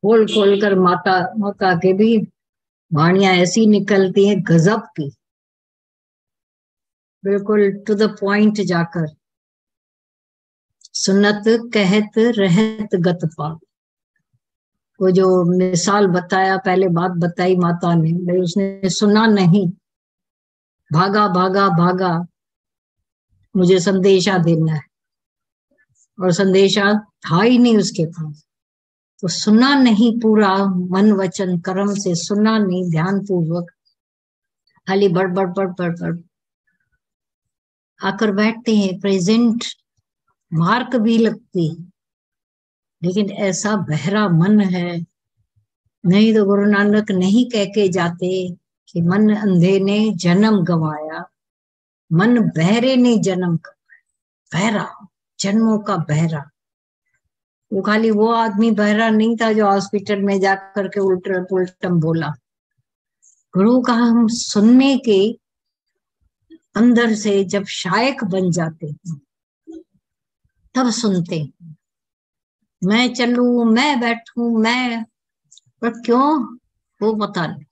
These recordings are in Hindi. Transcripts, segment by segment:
खोल खोल कर माता माता के भी वाणियां ऐसी निकलती है गजब की, बिल्कुल टू द पॉइंट जाकर। सुनत कहत रहत गत पाल। वो जो मिसाल बताया, पहले बात बताई माता ने, भाई उसने सुना नहीं, भागा भागा भागा, मुझे संदेशा देना है, और संदेशा था ही नहीं उसके पास। तो सुना नहीं पूरा, मन वचन कर्म से सुना नहीं ध्यान पूर्वक, खाली बड़ बड़ बड़ बड़ बड़ आकर बैठते हैं। प्रेजेंट मार्क भी लगती है, लेकिन ऐसा बहरा मन है। नहीं तो गुरु नानक नहीं कह के जाते कि मन अंधे ने जन्म गंवाया, मन बहरे ने जन्म बहरा, जन्मों का बहरा। वो खाली वो आदमी बहरा नहीं था जो हॉस्पिटल में जाकर के उल्टम पुल्टम बोला। गुरु का हम सुनने के अंदर से जब शायक बन जाते हैं, तब सुनते हैं। मैं चलूं, मैं बैठूं, मैं, पर क्यों वो पता नहीं।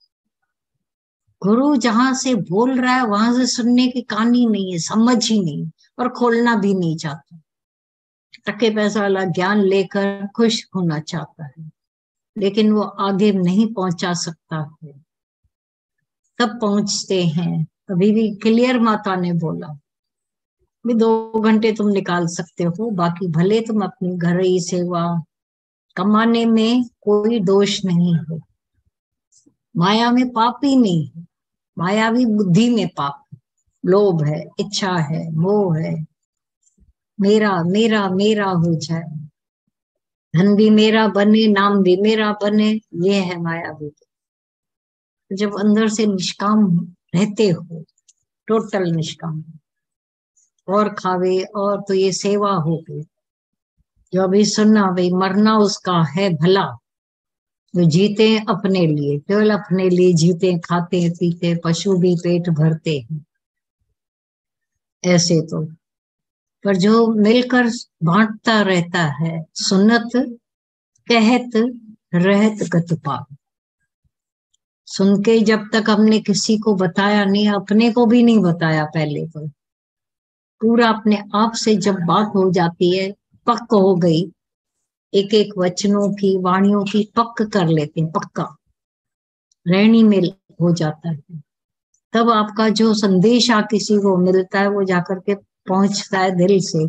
गुरु जहां से बोल रहा है वहां से सुनने की कहानी नहीं है, समझ ही नहीं, और खोलना भी नहीं चाहता। टके पैसा वाला ज्ञान लेकर खुश होना चाहता है, लेकिन वो आगे नहीं पहुंचा सकता है। तब पहुंचते हैं। अभी भी क्लियर माता ने बोला भी 2 घंटे तुम निकाल सकते हो, बाकी भले तुम अपनी घर ही सेवा कमाने में कोई दोष नहीं है। माया में पाप ही नहीं है, मायावी बुद्धि में पाप, लोभ है, इच्छा है, मोह है, मेरा मेरा मेरा हो जाए, धन भी मेरा बने, नाम भी मेरा बने, ये है मायावी। जब अंदर से निष्काम रहते हो, टोटल निष्काम, और खावे और तो ये सेवा हो गई। जो अभी सुनना, भाई मरना उसका है भला, जो जीते अपने लिए, केवल अपने लिए जीते, खाते पीते, पशु भी पेट भरते हैं ऐसे तो। पर जो मिलकर बांटता रहता है, सुनत कहत रहत गत पाल। सुन के जब तक हमने किसी को बताया नहीं, अपने को भी नहीं बताया पहले तो, पूरा अपने आप से जब बात हो जाती है, पक्क हो गई, एक एक वचनों की वाणियों की पक्क कर लेते हैं, पक्का रहनी में हो जाता है। तब आपका जो संदेशा किसी को मिलता है, वो जाकर के पहुंचता है दिल से।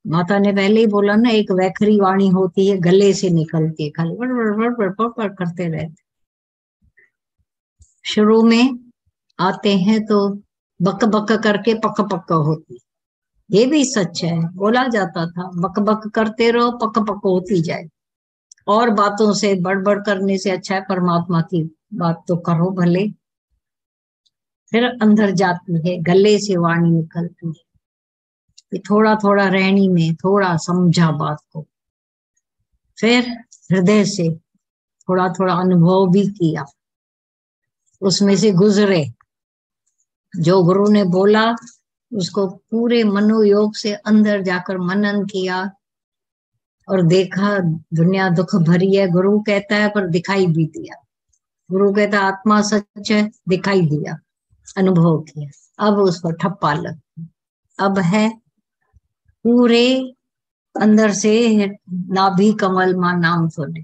माता ने पहले ही बोला ना, एक वैखरी वाणी होती है, गले से निकलती है, खाली बड़ बड़ बड़ बड़ बड़ बड़ करते रहते। शुरू में आते हैं तो बक बक करके पक पक होती, ये भी सच है, बोला जाता था बक बक करते रहो पक पक होती जाए। और बातों से बड़बड़ करने से अच्छा है परमात्मा की बात तो करो भले। फिर अंदर जाती है, गले से वाणी निकलती है कि थोड़ा थोड़ा रहनी में थोड़ा समझा बात को, फिर हृदय से थोड़ा थोड़ा अनुभव भी किया, उसमें से गुजरे। जो गुरु ने बोला उसको पूरे मनोयोग से अंदर जाकर मनन किया और देखा दुनिया दुख भरी है, गुरु कहता है, पर दिखाई भी दिया। गुरु कहता आत्मा सच है, दिखाई दिया, अनुभव किया। अब उस पर ठप्पा लग, अब है पूरे अंदर से नाभि कमल मां नाम सुने।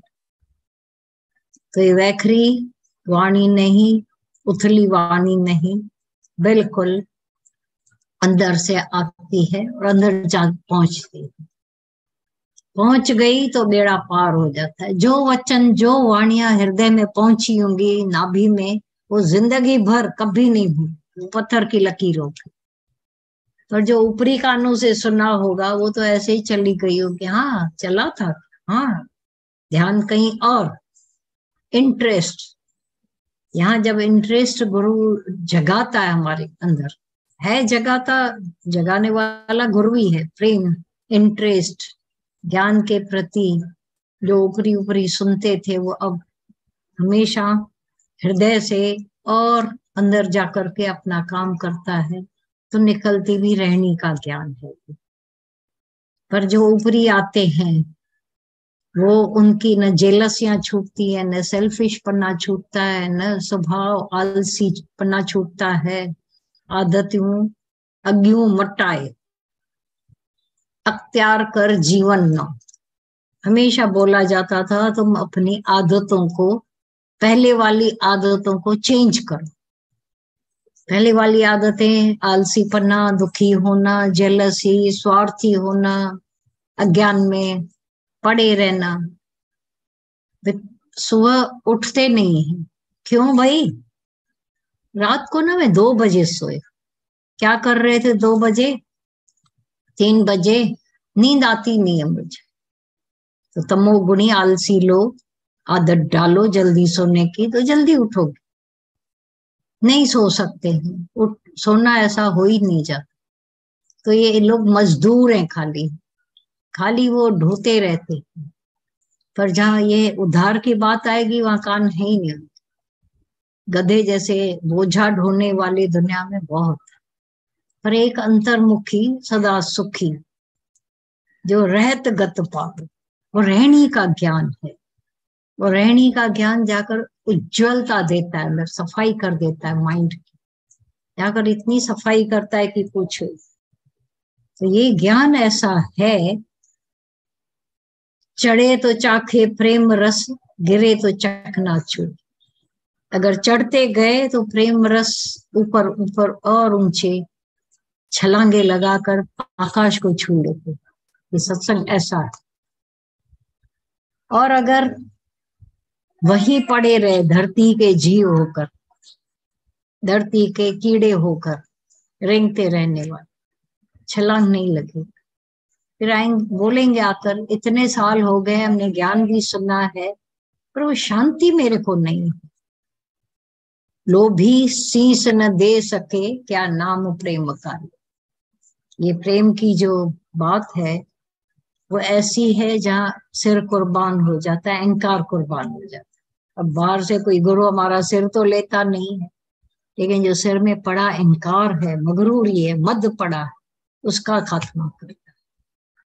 तो ये वैखरी वाणी नहीं, उथली वाणी नहीं, बिल्कुल अंदर से आती है और अंदर जा पहुंचती है। पहुंच गई तो बेड़ा पार हो जाता है। जो वचन जो वाणियां हृदय में पहुंची होंगी नाभि में, वो जिंदगी भर कभी नहीं भूल, पत्थर की लकीरों की। पर जो ऊपरी कानों से सुना होगा वो तो ऐसे ही चली गई होगी, हाँ चला था, हाँ ध्यान कहीं और, इंटरेस्ट। यहाँ जब इंटरेस्ट गुरु जगाता है हमारे अंदर, है जगाता, जगाने वाला गुरु ही है, प्रेम, इंटरेस्ट ज्ञान के प्रति। जो ऊपरी ऊपरी सुनते थे वो अब हमेशा हृदय से और अंदर जाकर के अपना काम करता है, तो निकलती भी रहनी का ज्ञान है। पर जो ऊपरी आते हैं वो उनकी न जेलसियां छूटती है, न सेल्फिश पन्ना छूटता है, न स्वभाव आलसी पन्ना छूटता है। आदतियों अज्ञू मटाए अख्तियार कर जीवन न। हमेशा बोला जाता था तुम अपनी आदतों को, पहले वाली आदतों को चेंज करो। पहले वाली आदतें आलसीपना, दुखी होना, जेलसी, स्वार्थी होना, अज्ञान में पड़े रहना, सुबह उठते नहीं है। क्यों भाई? रात को ना मैं 2 बजे सोए। क्या कर रहे थे 2 बजे, 3 बजे? नींद आती नहीं है मुझे। तो तमोगुणी आलसी लोग आदत डालो जल्दी सोने की, तो जल्दी उठोगे। नहीं सो सकते हैं, उठ सोना ऐसा हो ही नहीं जाता। तो ये लोग मजदूर हैं, खाली खाली वो ढोते रहते हैं। पर जहाँ ये उद्धार की बात आएगी वहां कान है ही नहीं। गधे जैसे बोझा ढोने वाले दुनिया में बहुत, पर एक अंतर्मुखी सदा सुखी जो रहत गत पावे, वो रहनी का ज्ञान है। वो रहनी का ज्ञान जाकर उज्जवलता देता है, अंदर सफाई कर देता है माइंड की, जाकर इतनी सफाई करता है कि पूछो। तो ये ज्ञान ऐसा है, चढ़े तो चाखे प्रेम रस, गिरे तो चकनाचूर। अगर चढ़ते गए तो प्रेम रस ऊपर ऊपर और ऊंचे छलांगे लगाकर आकाश को छू लेते। ये सत्संग ऐसा है। और अगर वहीं पड़े रहे धरती के जीव होकर, धरती के कीड़े होकर, रेंगते रहने वाले, छलांग नहीं लगे, फिर आएंगे बोलेंगे आकर इतने साल हो गए, हमने ज्ञान भी सुना है, पर वो शांति मेरे को नहीं। लोभी शीस न दे सके, क्या नाम प्रेम का। ये प्रेम की जो बात है वो ऐसी है जहाँ सिर कुर्बान हो जाता है, अहंकार कुर्बान हो जाता है। अब बाहर से कोई गुरु हमारा सिर तो लेता नहीं है, लेकिन जो सिर में पड़ा अहंकार है, मगरूरी है, मद पड़ा है, उसका खात्मा करें।